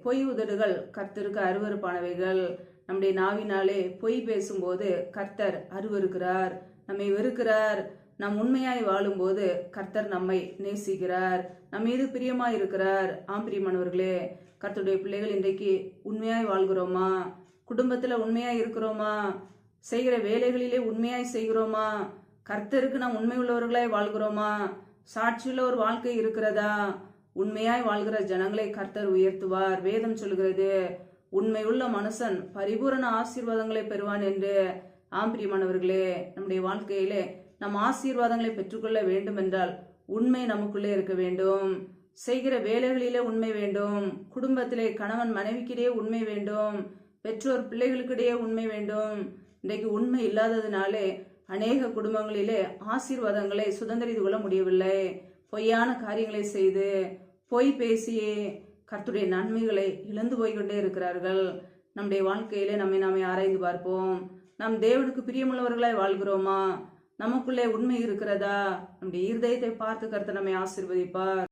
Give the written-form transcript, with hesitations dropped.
பொய் உதடுகள் கர்த்தருக்கு அருவருப்பானவைகள். நம்முடைய நாவினாலே பொய் பேசும்போது கர்த்தர் அருவருக்கிறார், நம்மை வெறுக்கிறார். நாம் உண்மையாய் வாழும்போது கர்த்தர் நம்மை நேசிக்கிறார், நம் மீது பிரியமாய் இருக்கிறார். பிரியமானவர்களே, கர்த்தருடைய பிள்ளைகள் இன்றைக்கு உண்மையாய் வாழ்கிறோமா? குடும்பத்துல உண்மையாய் இருக்கிறோமா? செய்கிற வேலைகளிலே உண்மையாய் செய்கிறோமா? கர்த்தருக்கு நாம் உண்மை உள்ளவர்களாய் வாழ்கிறோமா? சாட்சியுள்ள ஒரு வாழ்க்கை இருக்கிறதா? உண்மையாய் வாழ்கிற ஜனங்களை கர்த்தர் உயர்த்துவார். வேதம் சொல்கிறது, உண்மையுள்ள மனுஷன் பரிபூரண ஆசீர்வாதங்களை பெறுவான் என்று. பிரியமானவர்களே, நம்முடைய வாழ்க்கையிலே நம் ஆசீர்வாதங்களை பெற்றுக்கொள்ள வேண்டும் என்றால் உண்மை நமக்குள்ளே இருக்க வேண்டும். செய்கிற வேலைகளிலே உண்மை வேண்டும். குடும்பத்திலே கணவன் மனைவிக்கிடையே உண்மை வேண்டும். பெற்றோர் பிள்ளைகளுக்கிடையே உண்மை வேண்டும். இன்றைக்கு உண்மை இல்லாததினாலே அநேக குடும்பங்களிலே ஆசீர்வாதங்களை சுதந்திரித்து கொள்ள முடியவில்லை. பொய்யான காரியங்களை செய்து பொய் பேசியே கர்த்தருடைய நன்மைகளை இழந்து போய்கொண்டே இருக்கிறார்கள். நம்முடைய வாழ்க்கையிலே நாமே ஆராய்ந்து பார்ப்போம். நாம் தேவனுக்கு பிரியமுள்ளவர்களாய் வாழ்கிறோமா? நமக்குள்ளே உண்மை இருக்கிறதா? நம்முடைய இருதயத்தை பார்த்து கர்த்தர் நம்மை ஆசீர்வதிப்பார்.